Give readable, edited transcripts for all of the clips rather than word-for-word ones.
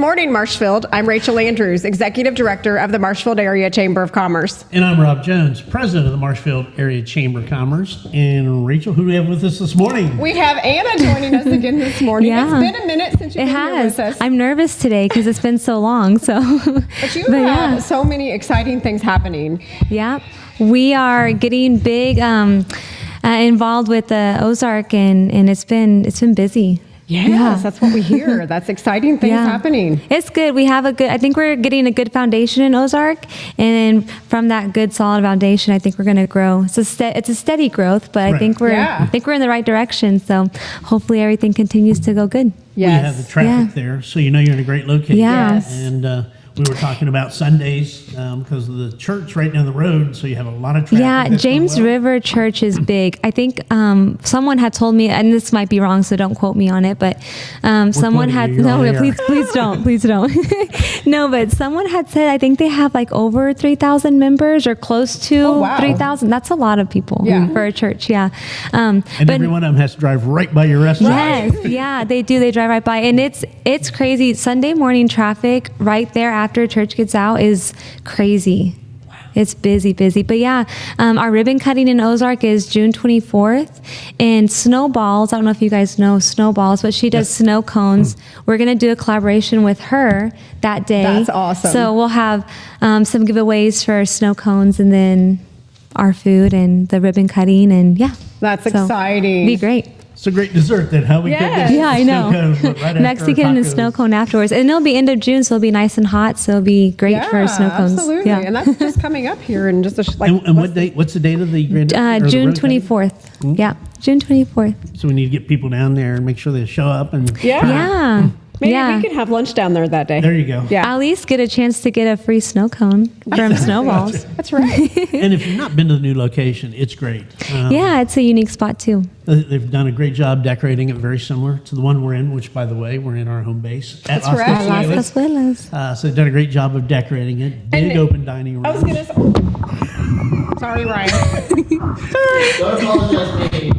morning, Marshfield. I'm Rachel Andrews, Executive Director of the Marshfield Area Chamber of Commerce. And I'm Rob Jones, President of the Marshfield Area Chamber of Commerce. And Rachel, who do we have with us this morning? We have Anna joining us again this morning. Yeah. It's been a minute since you've been here with us. I'm nervous today because it's been so long. But you have so many exciting things happening. Yeah, we are getting big involved with the Ozark, and it's been busy. Yes, that's what we hear. That's exciting things happening. It's good. I think we're getting a good foundation in Ozark, and then from that good solid foundation, I think we're going to grow. It's a steady growth, but Right. I think we're in the right direction. So hopefully everything continues to go good. Yes. We have the traffic there, so you know you're in a great location. Yes. And we were talking about Sundays because of the church right down the road, so you have a lot of traffic. Yeah, that's James going well. River Church is big. I think someone had told me, and this might be wrong, so don't quote me on it, but someone had, quoting you, you're on air. please don't. No, but someone had said, I think they have like over 3,000 members or close to 3,000. That's a lot of people for a church, And every one of them has to drive right by your restaurant. Yes, yeah, they do. They drive right by, and it's crazy. Sunday morning traffic right there after church gets out is crazy. Wow. It's busy. But yeah, our ribbon cutting in Ozark is June 24th, and Snowballs. I don't know if you guys know Snowballs, but she does snow cones. We're gonna do a collaboration with her that day. That's awesome. So we'll have some giveaways for snow cones, and then our food and the ribbon cutting, and That's So, exciting. be great. It's a great dessert then, how we Yes. get Yeah, I know. Mexican and tacos. snow cone afterwards. And it'll be end of June, so it'll be nice and hot, so it'll be great for snow cones. Absolutely. Yeah. And that's just coming up here in just And what date? What's the date of the grand? or the June road cutting? 24th. Yeah, June 24th. So we need to get people down there and make sure they show up and. Yeah. Maybe yeah. we can have lunch down there that day. There you go. Yeah. At least get a chance to get a free snow cone from Snowballs. That's right. And if you've not been to the new location, it's great. Yeah, it's a unique spot too. They've done a great job decorating it, very similar to the one we're in, which, by the way, we're in our home base at That's right. Las Consuelos. Casuelas. So they've done a great job of decorating it. Big And open dining room. I was going to Sorry, Ryan. Don't apologize to me.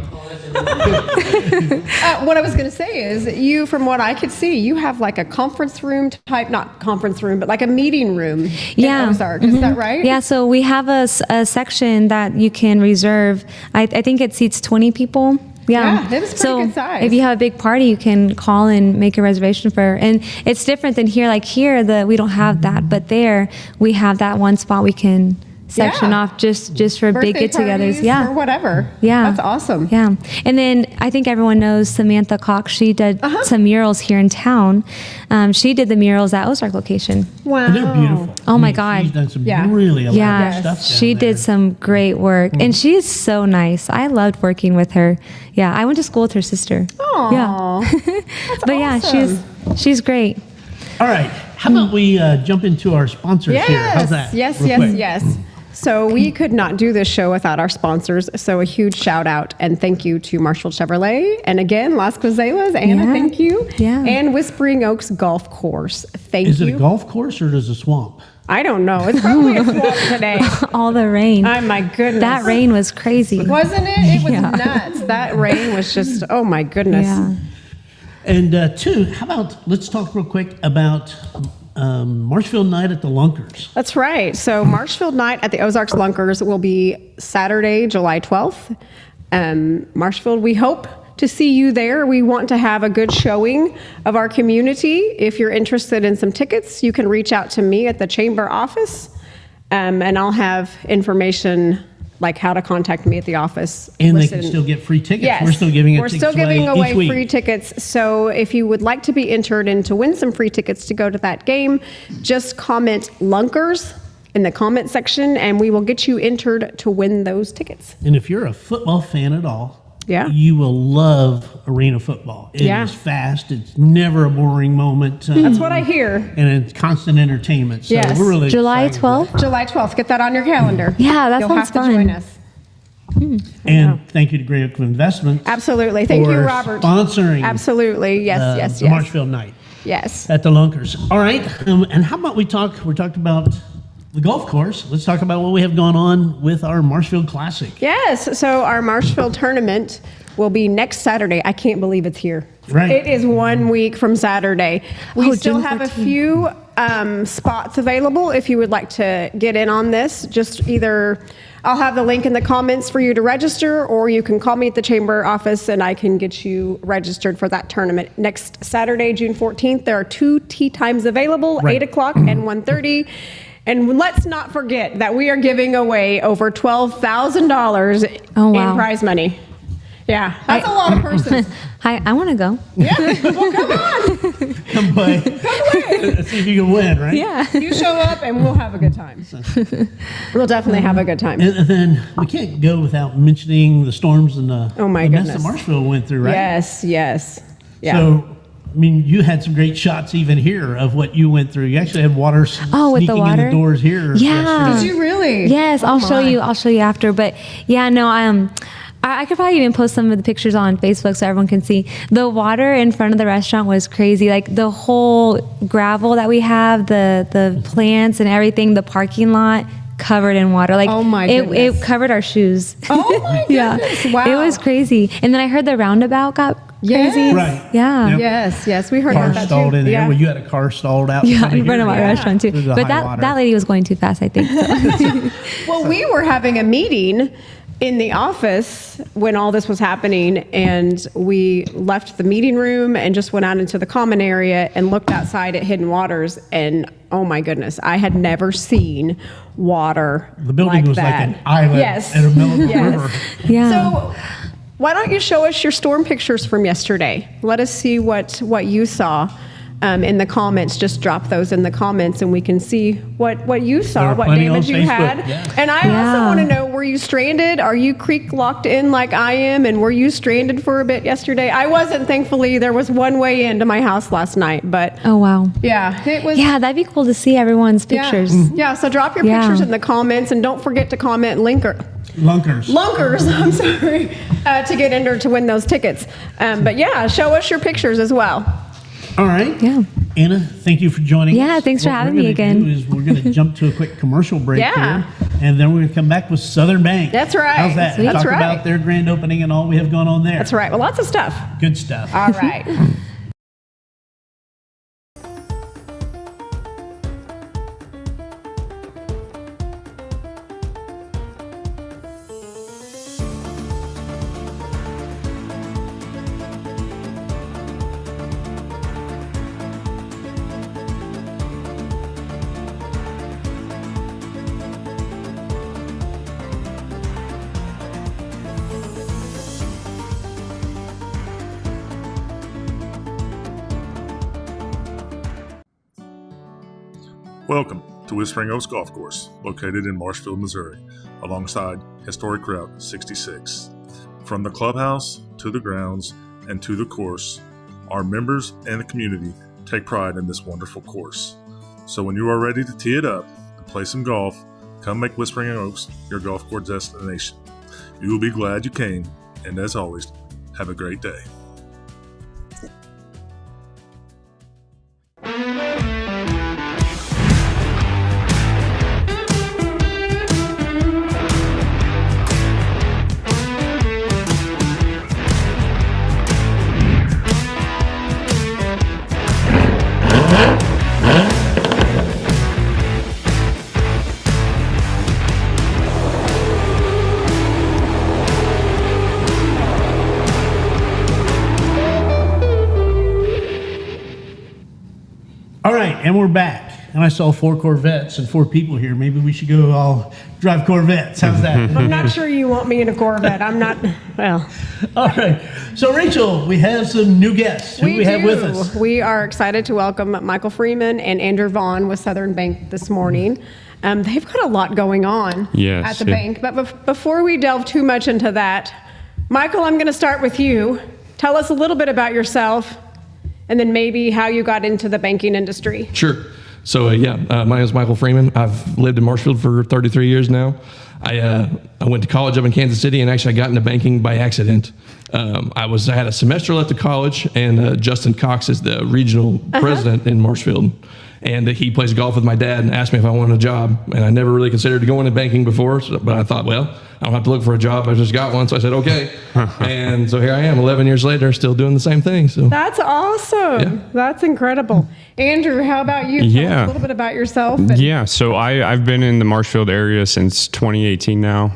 What I was going to say is you, from what I could see, you have like a conference room type, not conference room, but like a meeting room in Ozark. Is that right? Yeah, so we have a section that you can reserve. I think it seats 20 people. Yeah, it is pretty good size. If you have a big party, you can call and make a reservation for. And it's different than here. Like here, we don't have that, but there we have that one spot we can section off just for Birthday big get-togethers. parties or whatever. Yeah. That's awesome. Yeah. And then I think everyone knows Samantha Cox. She did some murals here in town. She did the murals at Ozark location. Wow. And they're beautiful. Oh, my God. She's done some Yeah. really elaborate Yeah, stuff. she down there. did some great work, and she's so nice. I loved working with her. Yeah, I went to school with her sister. Aw. Yeah. That's But yeah, awesome. she's great. All right. How about we jump into our sponsors here? How's that? Yes, Real quick. yes. So we could not do this show without our sponsors. So a huge shout out and thank you to Marshfield Chevrolet. And again, Las Cozelas, Anna, Yeah. thank you. Yeah. And Whispering Oaks Golf Course. Thank Is you. it a golf course or is it a swamp? I don't know. It's probably a swamp today. All the rain. Oh my goodness. That rain was crazy. Wasn't it? It was Yeah. nuts. That rain was just, oh my goodness. Yeah. And two, how about let's talk real quick about Marshfield Night at the Lunkers. That's right. So Marshfield Night at the Ozarks Lunkers will be Saturday, July 12th. Marshfield, we hope to see you there. We want to have a good showing of our community. If you're interested in some tickets, you can reach out to me at the chamber office, and I'll have information like how to contact me at the office. And they listed can in- still get free tickets. Yes. We're still giving We're still tickets giving away each week. free tickets. So if you would like to be entered and to win some free tickets to go to that game, just comment Lunkers in the comment section and we will get you entered to win those tickets. And if you're a football fan at all, Yeah. you will love arena football. It Yeah. is fast. It's never a boring moment. That's what I hear. And it's constant entertainment. So Yes. we're really July excited for that. 12th? July 12th. Get that on your calendar. Yeah, that You'll sounds have to fun. join us. And thank you to Great Oak Investments. Absolutely. Thank you, for Robert. sponsoring Absolutely. Yes, the Marshfield Night Yes. at the Lunkers. All right. And how about we talked about the golf course. Let's talk about what we have going on with our Marshfield Classic. Yes. So our Marshfield tournament will be next Saturday. I can't believe it's here. Right. It is 1 week from Saturday. We still June have a 14th. few spots available if you would like to get in on this. Just either, I'll have the link in the comments for you to register, or you can call me at the chamber office and I can get you registered for that tournament. Next Saturday, June 14th, there are 2 tee times available, Right. 8 o'clock and 1:30. And let's not forget that we are giving away over $12,000 Oh, wow. in prize money. Yeah, that's a lot of persons. Hi, I want to go. Yeah, well, come on. Come play. See if you can win, right? Yeah. You show up and we'll have a good time. We'll definitely have a good time. And then we can't go without mentioning the storms and the, Oh, my the mess goodness. that Marshfield went through, right? Yes, yes. Yeah. So, I mean, you had some great shots even here of what you went through. You actually had water Oh, with the sneaking in water? the doors here. Yeah. yesterday. Did you really? Yes, Oh, I'll show my. you. I'll show you after. But yeah, no, I could probably even post some of the pictures on Facebook so everyone can see. The water in front of the restaurant was crazy. Like the whole gravel that we have, the plants and everything, the parking lot covered in water. Like Oh, my it goodness. covered our shoes. Oh my Yeah. goodness! Wow, It was crazy. And then I heard the roundabout got Yes. crazy. Right. Yeah. Yep. Yes, yes, we heard Car about that stalled too. in there. Yeah. Well, you had a car stalled out Yeah, in front of my here. restaurant too. Through the But high water. that lady was going too fast, I think. So. Well, we were having a meeting in the office when all this was happening, and we left the meeting room and just went out into the common area and looked outside at Hidden Waters, and oh my goodness, I had never seen water The building like was that. like an island Yes. in the middle of the Yes. river. Yeah. So why don't you show us your storm pictures from yesterday? Let us see what you saw in the comments. Just drop those in the comments and we can see what you There saw, are what plenty on damage you Facebook, had. yeah. And I also Yeah. want to know, were you stranded? Are you creek locked in like I am? And were you stranded for a bit yesterday? I wasn't, thankfully. There was one way into my house last night, but Oh, wow. yeah, it was. Yeah, that'd be cool to see everyone's Yeah. pictures. Yeah, so drop your Yeah. pictures in the comments and don't forget to comment Lunkers. Lunkers, I'm sorry, to get entered to win those tickets. But yeah, show us your pictures as well. All right. Yeah. Anna, thank you for joining Yeah, us. thanks for What having we're me gonna again. do is we're going to jump to a quick commercial break Yeah. here, and then we're going to come back with Southern Bank. That's right. How's that? That's Talk right. about their grand opening and all we have going on there. That's right. Well, lots of stuff. Good stuff. All right. Welcome to Whispering Oaks Golf Course, located in Marshfield, Missouri, alongside historic Route 66. From the clubhouse to the grounds and to the course, our members and the community take pride in this wonderful course. So when you are ready to tee it up and play some golf, come make Whispering Oaks your golf course destination. You will be glad you came, and as always, have a great day. All right, and we're back. And I saw 4 Corvettes and 4 people here. Maybe we should go all drive Corvettes. How's that? I'm not sure you want me in a Corvette. I'm not, well. All right. So, Rachel, we have some new guests. Who do we have with us? We are excited to welcome Michael Freeman and Andrew Vaughn with Southern Bank this morning. They've got a lot going on Yes, at the yeah. bank. But before we delve too much into that, Michael, I'm going to start with you. Tell us a little bit about yourself and then maybe how you got into the banking industry. Sure. So, my name is Michael Freeman. I've lived in Marshfield for 33 years now. I went to college up in Kansas City, and actually I got into banking by accident. I had a semester left of college, and Justin Cox is the regional president in Marshfield. And he plays golf with my dad and asked me if I wanted a job. And I never really considered going into banking before, but I thought, well, I don't have to look for a job. I just got one. So I said, okay. And so here I am 11 years later, still doing the same thing. So That's awesome. Yeah. That's incredible. Andrew, how about you? Tell us a little bit about yourself. Yeah, so I've been in the Marshfield area since 2018 now.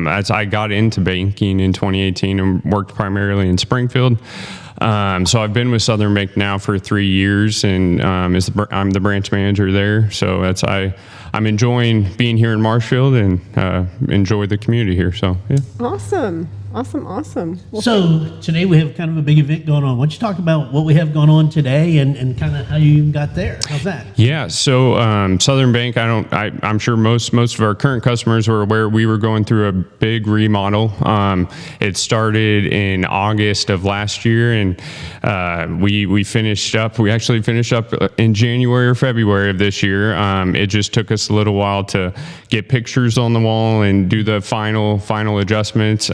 As I got into banking in 2018 and worked primarily in Springfield. So I've been with Southern Bank now for 3 years, and I'm the branch manager there. So I'm enjoying being here in Marshfield and enjoy the community here. So yeah. Awesome. Well, So today we have kind of a big event going on. Why don't you talk about what we have going on today and kind of how you even got there? How's that? Yeah, so Southern Bank, I'm sure most of our current customers were aware we were going through a big remodel. It started in August of last year, and we finished up. We actually finished up in January or February of this year. It just took us a little while to get pictures on the wall and do the final adjustments.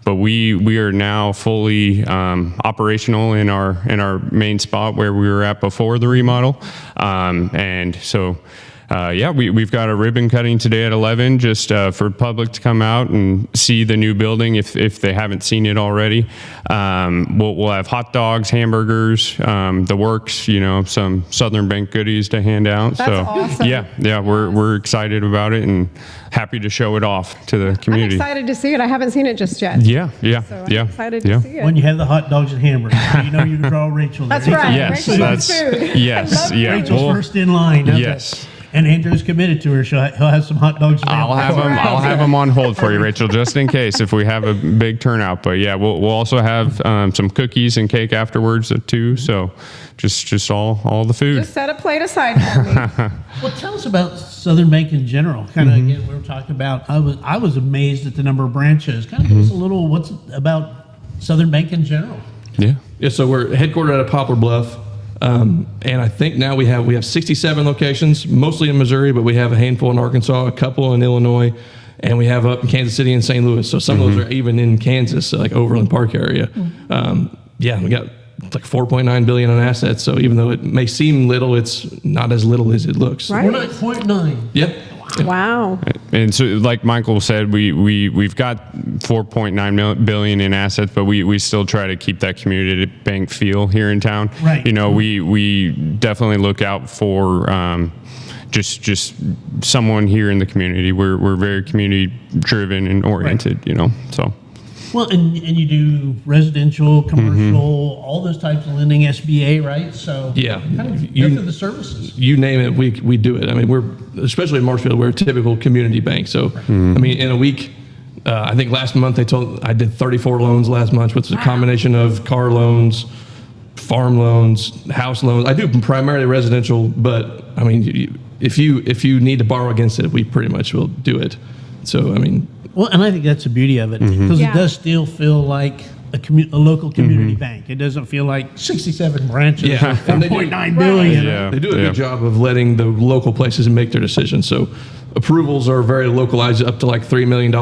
But we are now fully operational in our main spot where we were at before the remodel, and so. We've got a ribbon cutting today at 11, just for public to come out and see the new building if they haven't seen it already. We'll have hot dogs, hamburgers, the works, some Southern Bank goodies to hand out. That's awesome. Yeah, we're excited about it and happy to show it off to the community. I'm excited to see it. I haven't seen it just yet. Yeah. So I'm excited to see it. When you have the hot dogs and hamburgers, you know you can draw Rachel there. That's right. Yes, Rachel loves food. yes, I love yeah. food. Rachel's first in line. How's Yes. that? And Andrew's committed to her. He'll have some hot dogs. I'll have them on hold for you, Rachel, just in case if we have a big turnout. But yeah, we'll also have some cookies and cake afterwards too. So just all the food. Just set a plate aside for me. Well, tell us about Southern Bank in general. Kind of again, we were talking about. I was amazed at the number of branches. Kind of give us a little what's about Southern Bank in general. Yeah. Yeah, so we're headquartered out of Poplar Bluff, and I think now we have 67 locations, mostly in Missouri, but we have a handful in Arkansas, a couple in Illinois, and we have up in Kansas City and St. Louis. So some of those are even in Kansas, so like Overland Park area. We got like 4.9 billion in assets. So even though it may seem little, it's not as little as it looks. Right. We're not 0.9. Yep. Wow. And so, like Michael said, we've got 4.9 billion in assets, but we still try to keep that community bank feel here in town. Right. We definitely look out for just someone here in the community. We're very community driven and oriented. So. Well, and you do residential, commercial, all those types of lending, SBA, right? So Yeah. kind of go through the services. You name it, we do it. I mean, we're, especially in Marshfield, we're a typical community bank. So, I mean, in a week, I think last month I did 34 loans last month, which is a combination of car loans, farm loans, house loans. I do primarily residential, but I mean, if you need to borrow against it, we pretty much will do it. So, I mean. Well, and I think that's the beauty of it because it does still feel like a local community bank. It doesn't feel like 67 branches, Yeah. And they do- 4.9 billion. Yeah. They do a good job of letting the local places make their decisions. So approvals are very localized. Up to like $3 million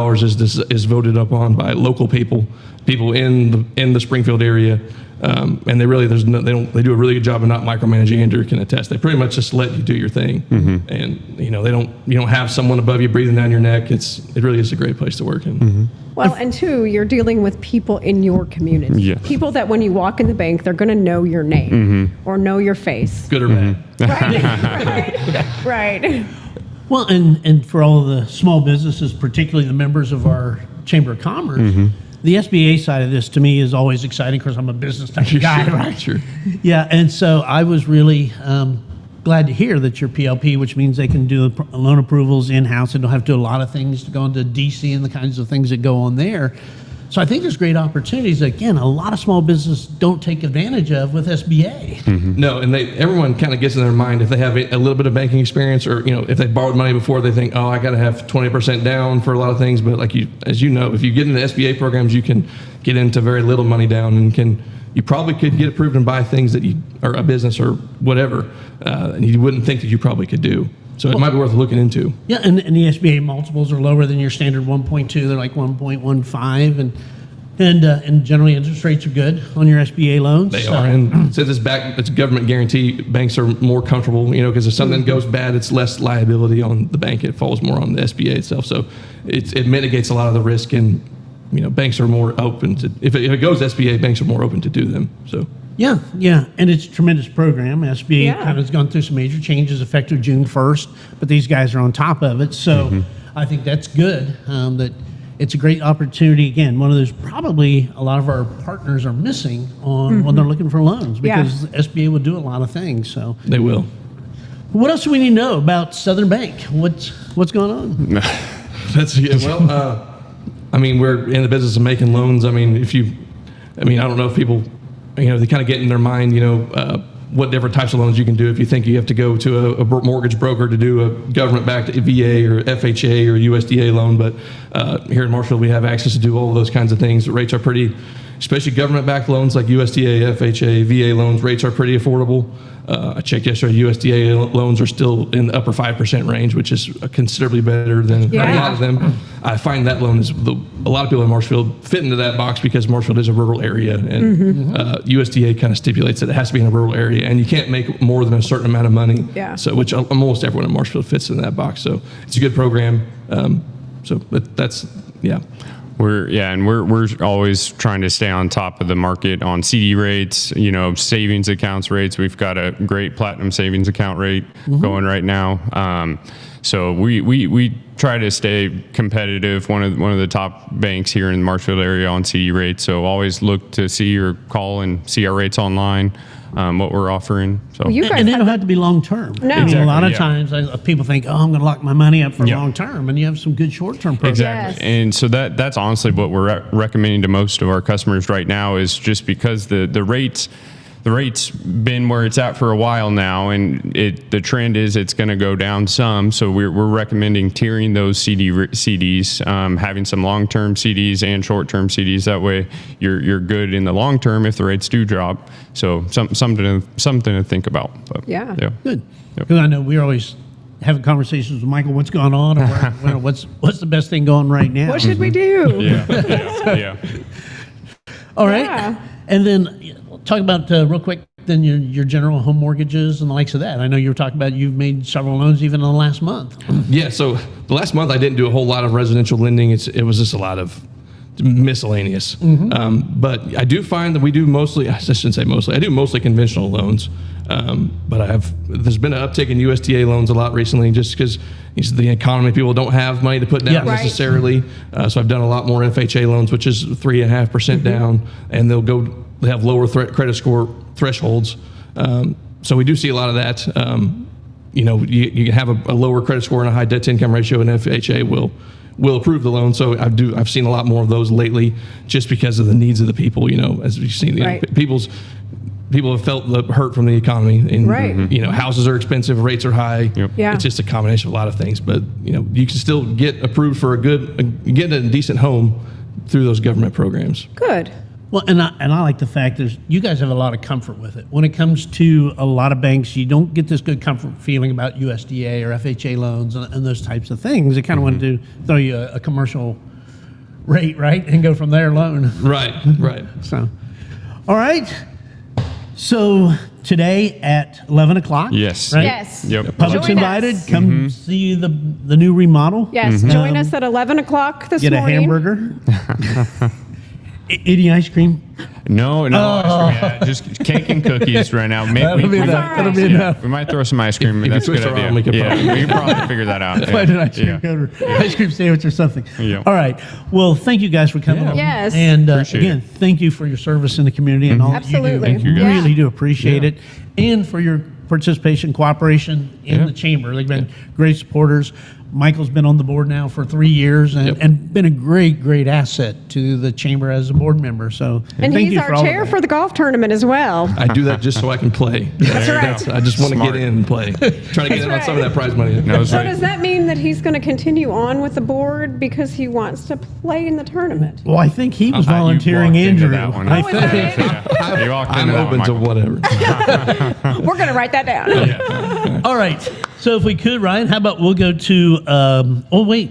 is voted upon by local people in the Springfield area. And they do a really good job of not micromanaging. Andrew can attest. They pretty much just let you do your thing, and you don't have someone above you breathing down your neck. It really is a great place to work in. Well, and two, you're dealing with people in your community. Yes. People that when you walk in the bank, they're going to know your name or know your face. Good or bad. Right. Well, and for all of the small businesses, particularly the members of our Chamber of Commerce, the SBA side of this to me is always exciting because I'm a business type of guy, right? Sure. Yeah, and so I was really glad to hear that you're PLP, which means they can do loan approvals in-house and don't have to do a lot of things to go into DC and the kinds of things that go on there. So I think there's great opportunities. Again, a lot of small businesses don't take advantage of with SBA. No, and everyone kind of gets in their mind if they have a little bit of banking experience, or if they borrowed money before, they think, oh, I got to have 20% down for a lot of things. But as you know, if you get into SBA programs, you can get into very little money down and can you probably could get approved and buy things that you, or a business or whatever, and you wouldn't think that you probably could do. So it might be worth looking into. Yeah, and the SBA multiples are lower than your standard 1.2. They're like 1.15, and generally interest rates are good on your SBA loans. They are, and since it's government guarantee, banks are more comfortable, because if something goes bad, it's less liability on the bank. It falls more on the SBA itself. So it mitigates a lot of the risk, and banks are more open to, if it goes SBA, banks are more open to do them. So. Yeah, and it's a tremendous program. SBA kind of has gone through some major changes effective June 1st, but these guys are on top of it. So I think that's good. That it's a great opportunity. Again, one of those probably a lot of our partners are missing on when they're looking for loans, because SBA will do a lot of things. So They will. what else do we need to know about Southern Bank? What's going on? That's well. We're in the business of making loans. I don't know if people, they kind of get in their mind, what different types of loans you can do. If you think you have to go to a mortgage broker to do a government-backed VA or FHA or USDA loan, but here in Marshfield we have access to do all of those kinds of things. The rates are pretty, especially government-backed loans like USDA, FHA, VA loans. Rates are pretty affordable. I checked yesterday. USDA loans are still in the upper 5% range, which is considerably better than a lot of them. I find that loan is a lot of people in Marshfield fit into that box because Marshfield is a rural area, and USDA kind of stipulates that it has to be in a rural area, and you can't make more than a certain amount of money. So, which almost everyone in Marshfield fits in that box. So it's a good program. But that's. We're always trying to stay on top of the market on CD rates, savings accounts rates. We've got a great platinum savings account rate going right now. So we try to stay competitive. One of the top banks here in the Marshfield area on CD rates. So always look to see or call and see our rates online. What we're offering. So Well, you guys And they have don't the- have to be long term. No. A lot of Exactly, times people think, I'm going to lock my money up for long term, and you have some good short term programs. Exactly. Yes. And so that's honestly what we're recommending to most of our customers right now, is just because the rate's been where it's at for a while now, and the trend is it's going to go down some. So we're recommending tiering those CDs, having some long-term CDs and short-term CDs. That way you're good in the long term if the rates do drop. So something to think about. But, Yeah. Good. Because I know we're always having conversations with Michael, what's going on, or what's the best thing going right now. What should we do? Yeah. All right. Yeah. And then talk about real quick then your general home mortgages and the likes of that. I know you were talking about you've made several loans even in the last month. Yeah, so the last month I didn't do a whole lot of residential lending. It was just a lot of miscellaneous. But I do find that we do mostly, I shouldn't say mostly, I do mostly conventional loans. But there's been an uptick in USDA loans a lot recently, just because the economy, people don't have money to put down necessarily. So I've done a lot more FHA loans, which is 3.5% down, and they have lower credit score thresholds. So we do see a lot of that. You can have a lower credit score and a high debt to income ratio, and FHA will approve the loan. So I've seen a lot more of those lately, just because of the needs of the people. As we've seen, people have felt the hurt from the economy, and houses are expensive, rates are high. Yeah. It's just a combination of a lot of things. But you can still get approved for get a decent home through those government programs. Good. Well, and I like the fact that you guys have a lot of comfort with it. When it comes to a lot of banks, you don't get this good comfort feeling about USDA or FHA loans and those types of things. They kind of want to throw you a commercial rate, right, and go from there loan. Right. So, all right. So today at 11 o'clock. Yes. Right? Yes. Yep. Public's Join invited. us. Come see the new remodel. Yes. Join us at 11 o'clock this Get a morning. hamburger. Any ice cream? No, ice cream, just cake and cookies right now. Maybe That'll be enough. That'll be enough. We might throw some ice cream. If That's a you good twist idea. around, we could we could probably figure that out. Find an ice cream sandwich or something. Yeah. All right. Well, thank you guys for coming. Yeah. on. Yes. And Appreciate again, thank you for your service in the community and all that you do. Absolutely. Thank you, We guys. really do appreciate it. And for your participation, cooperation in Yeah. the chamber. They've been great supporters. Michael's been on the board now for 3 years and been a great asset to the chamber as a board member. So And thank he's you our for all of chair that. for the golf tournament as well. I do that just so I can play. That's right. I just want to Smart. get in and play. Trying to get in on some of that prize money. Knows So right. does that mean that he's going to continue on with the board because he wants to play in the tournament? Well, I think he was You volunteering walked into Andrew. that one. I Oh, is that think. it? Yeah. You walked I'm into that open one, to whatever. We're going to write that down. All right. So if we could, Ryan, how about we'll go to, oh, wait.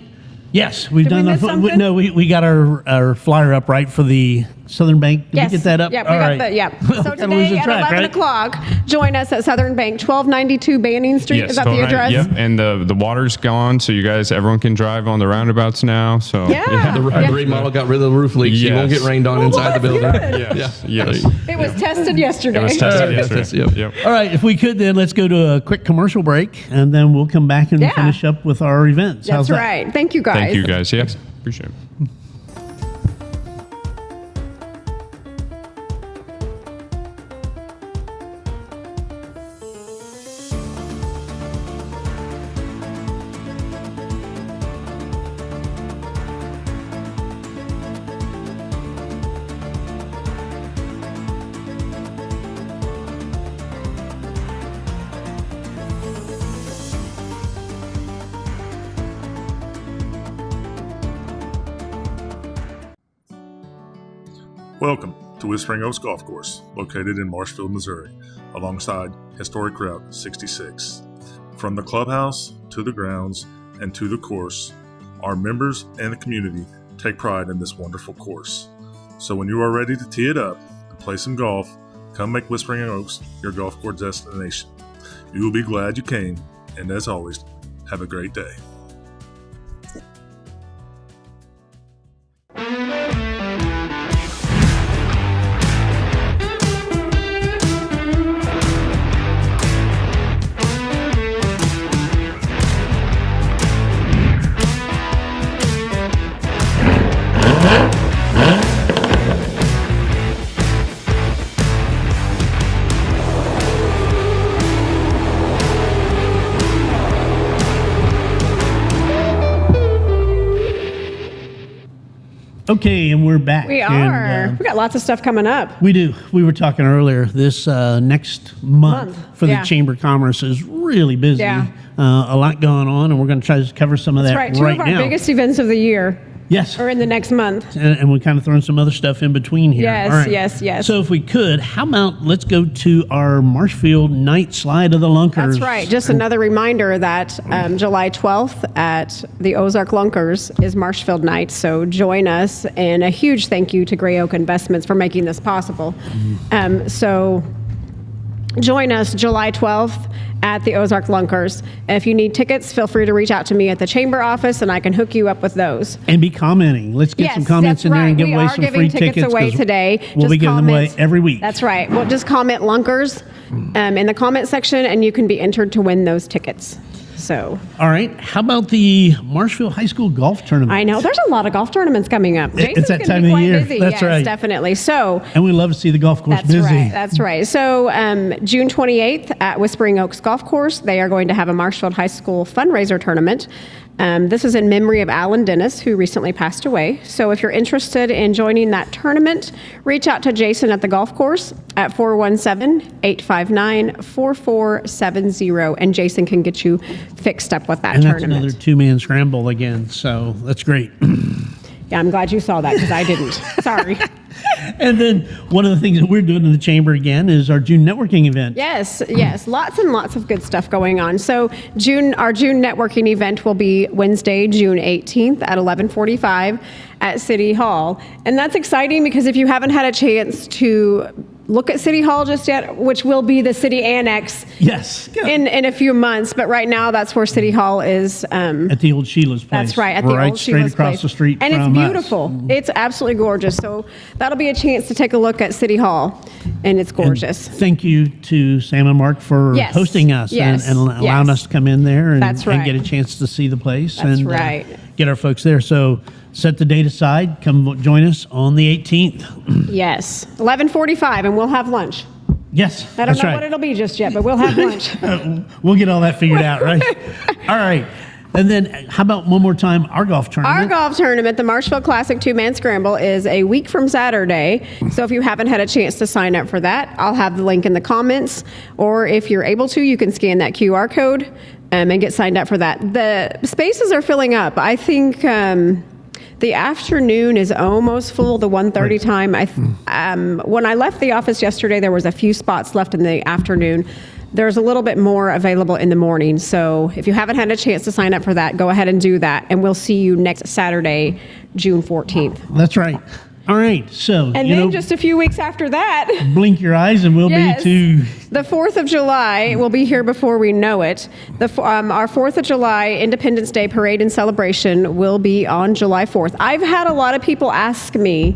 Yes, we've Did we done miss something? No, we got our flyer up, right, for the Southern Bank. Did we get that up? Yeah, we All got right. that. Yeah. So Kinda losing today at track, 11 right? o'clock, join us at Southern Bank, 1292 Banning Street. Yes, Is that the address? Yep, and the water's gone, so everyone can drive on the roundabouts now. So Yeah. The remodel got rid of the roof leaks. You won't Yes. get rained on inside the building. Yes, yes. It was tested yesterday. It was tested Yes, yesterday. yes, Yep. All right, if we could, then let's go to a quick commercial break, and then we'll come back and Yeah. finish up with our events. How's That's that? right. Thank you, guys. Thank you, guys. Yes, appreciate it. Welcome to Whispering Oaks Golf Course, located in Marshfield, Missouri, alongside historic Route 66. From the clubhouse to the grounds and to the course, our members and the community take pride in this wonderful course. So when you are ready to tee it up and play some golf, come make Whispering Oaks your golf course destination. You will be glad you came, and as always, have a great day. Okay, and we're back. We And, are. We got lots of stuff coming up. we do. We were talking earlier. This next month for Yeah. the Chamber of Commerce is really busy. Yeah. A lot going on, and we're going to try to cover some of That's that right. Two of our now. biggest events of the year Yes. are in the next month. And we're kind of throwing some other stuff in between here. Yes, All right. yes. So if we could, how about let's go to our Marshfield night slide of the Lunkers. That's right. Just another reminder that July 12th at the Ozarks Lunkers is Marshfield night. So join us, and a huge thank you to Gray Oak Investments for making this possible. So join us July 12th at the Ozarks Lunkers. If you need tickets, feel free to reach out to me at the chamber office, and I can hook you up with those. And be commenting. Let's get some comments that's in there and right. give We away are some giving free tickets away 'cause today. We'll Just be giving them away comment- every week. That's right. Well, just comment Lunkers in the comment section, and you can be entered to win those tickets. So All right. How about the Marshfield High School Golf Tournament? I know there's a lot of golf tournaments coming up. It's Jason's that gonna time be of the quite year. busy. That's yes, right. definitely. So And we love to see the golf course that's busy. right. That's right. So June 28th at Whispering Oaks Golf Course, they are going to have a Marshfield High School fundraiser tournament. This is in memory of Alan Dennis, who recently passed away. So if you're interested in joining that tournament, reach out to Jason at the golf course at 417-859-4470, and Jason can get you fixed up with that And that's tournament. another two-man scramble again. So that's great. Yeah, I'm glad you saw that because I didn't. Sorry. And then one of the things that we're doing in the chamber again is our June networking event. Yes, lots and lots of good stuff going on. So our June networking event will be Wednesday, June 18th at 11:45 at City Hall. And that's exciting because if you haven't had a chance to look at City Hall just yet, which will be the city annex Yes. in a few months, but right now that's where City Hall is. At the old Sheila's place. That's right, at the right old straight Sheila's across place. the street and from it's us. beautiful. It's absolutely gorgeous. So that'll be a chance to take a look at City Hall, and it's gorgeous. Thank you to Sam and Mark for Yes, hosting us yes, and allowing yes. us to come in there and, That's and right. get a chance to see the place That's and right. get our folks there. So set the date aside. Come join us on the 18th. Yes, 11:45, and we'll have lunch. Yes, I don't that's know right. what it'll be just yet, but we'll have lunch. We'll get all that figured out, right? All right. And then how about one more time, our golf tournament? Our golf tournament, the Marshfield Classic 2-Man Scramble, is a week from Saturday. So if you haven't had a chance to sign up for that, I'll have the link in the comments. Or if you're able to, you can scan that QR code and get signed up for that. The spaces are filling up. I think the afternoon is almost full, the 1:30 time. When I left the office yesterday, there was a few spots left in the afternoon. There's a little bit more available in the morning. So if you haven't had a chance to sign up for that, go ahead and do that. And we'll see you next Saturday, June 14th. That's right. All right. So, And then just a few weeks after that, blink your eyes and we'll yes, be to... the 4th of July will be here before we know it. Our 4th of July Independence Day Parade and Celebration will be on July 4th. I've had a lot of people ask me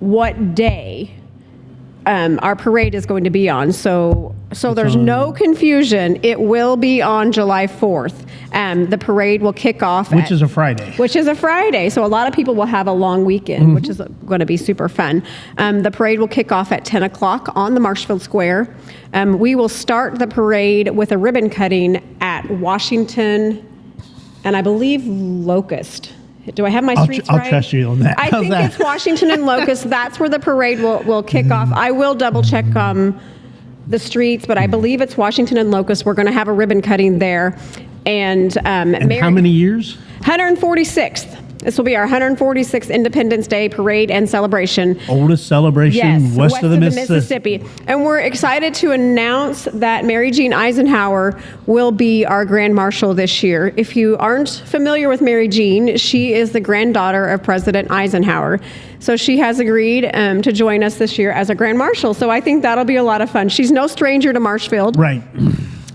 what day our parade is going to be on. So there's no confusion. It will be on July 4th. The parade will kick off. Which is a Friday. Which is a Friday. So a lot of people will have a long weekend, which is going to be super fun. The parade will kick off at 10 o'clock on the Marshfield Square. We will start the parade with a ribbon cutting at Washington and I believe Locust. Do I have my streets right? I'll trust you on that. I think it's Washington and Locust. That's where the parade will kick off. I will double check the streets, but I believe it's Washington and Locust. We're going to have a ribbon cutting there. And how many years? 146th. This will be our 146th Independence Day Parade and Celebration. Oldest celebration west of the Mississippi. And we're excited to announce that Mary Jean Eisenhower will be our Grand Marshal this year. If you aren't familiar with Mary Jean, she is the granddaughter of President Eisenhower. So she has agreed to join us this year as a Grand Marshal. So I think that'll be a lot of fun. She's no stranger to Marshfield. Right.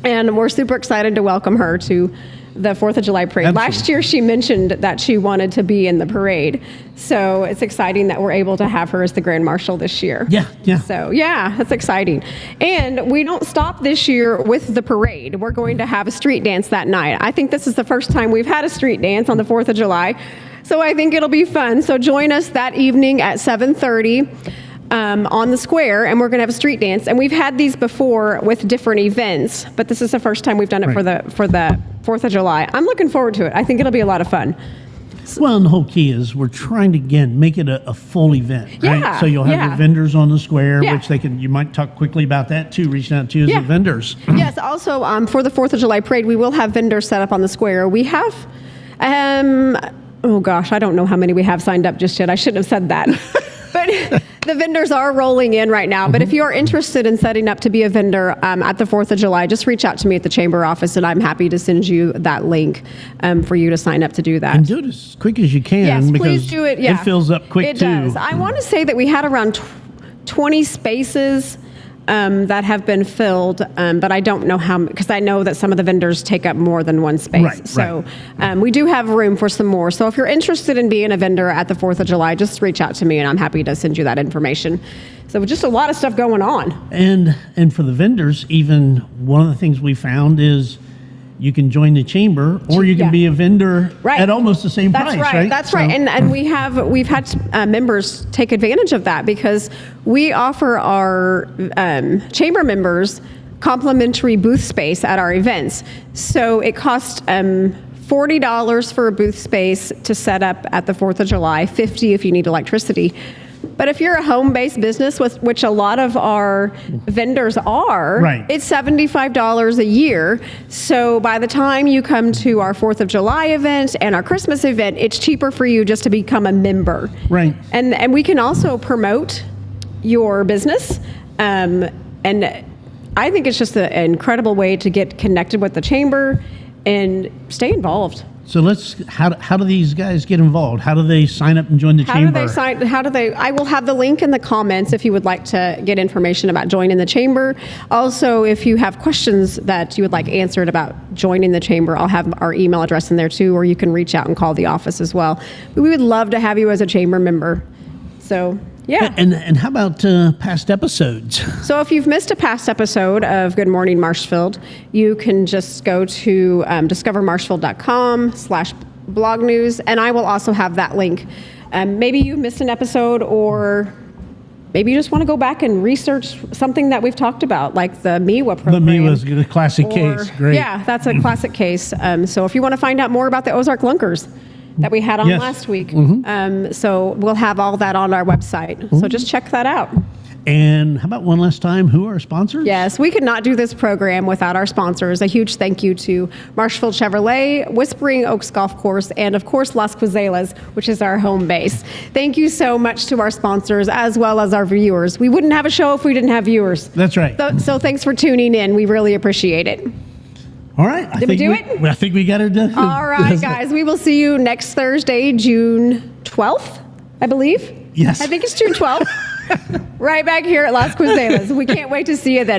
And we're super excited to welcome her to the 4th of July parade. Absolutely. Last year she mentioned that she wanted to be in the parade. So it's exciting that we're able to have her as the Grand Marshal this year. Yeah. So yeah, that's exciting. And we don't stop this year with the parade. We're going to have a street dance that night. I think this is the first time we've had a street dance on the 4th of July. So I think it'll be fun. So join us that evening at 7:30. On the square, and we're going to have a street dance. And we've had these before with different events, but this is the first time we've done it for the 4th of July. I'm looking forward to it. I think it'll be a lot of fun. Well, and the whole key is we're trying to, again, make it a full event, right? Yeah, So you'll have your vendors on the square, Yeah. which you might talk quickly about that too, reaching out to you as Yeah. the vendors. Yes, also for the 4th of July parade, we will have vendors set up on the square. We have, oh gosh, I don't know how many we have signed up just yet. I shouldn't have said that. But the vendors are rolling in right now. But if you're interested in setting up to be a vendor at the 4th of July, just reach out to me at the chamber office, and I'm happy to send you that link for you to sign up to do that. And do it as quick as you can. Yes, because please do it. Yeah. It fills up quick it too. It does. I want to say that we had around 20 spaces that have been filled, but I don't know how, because I know that some of the vendors take up more than one space. Right, so we do have room for some more. So if you're interested in being a vendor at the 4th of July, just reach out to me and I'm happy to send you that information. So just a lot of stuff going on. And for the vendors, even one of the things we found is you can join the chamber or you can Yeah. be a vendor Right. at almost the same That's price, right? That's So- right. And we've had members take advantage of that because we offer our chamber members complimentary booth space at our events. So it costs $40 for a booth space to set up at the 4th of July, $50 if you need electricity. But if you're a home-based business, which a lot of our vendors are, Right. it's $75 a year. So by the time you come to our 4th of July event and our Christmas event, it's cheaper for you just to become a member. Right. And we can also promote your business. And I think it's just an incredible way to get connected with the chamber and stay involved. So how do these guys get involved? How do they sign up and join the chamber? I will have the link in the comments if you would like to get information about joining the chamber. Also, if you have questions that you would like answered about joining the chamber, I'll have our email address in there too, or you can reach out and call the office as well. We would love to have you as a chamber member. So, yeah. And how about past episodes? So if you've missed a past episode of Good Morning Marshfield, you can just go to discovermarshfield.com/blog news, and I will also have that link. Maybe you missed an episode or maybe you just want to go back and research something that we've talked about, like the MIWA The program. MIWA's a classic case. Great. Yeah, that's a classic case. So if you want to find out more about the Ozark Lunkers that we had on Yes. last week, so we'll have all that on our website. So just check that out. And how about one last time? Who are our sponsors? Yes, we could not do this program without our sponsors. A huge thank you to Marshfield Chevrolet, Whispering Oaks Golf Course, and of course Las Cuazelas, which is our home base. Thank you so much to our sponsors as well as our viewers. We wouldn't have a show if we didn't have viewers. That's right. So thanks for tuning in. We really appreciate it. All right. Did we do it? I think we got it done. All right, guys. We will see you next Thursday, June 12th, I believe. Yes. I think it's June 12th. Right back here at Las Cuazelas. We can't wait to see you then.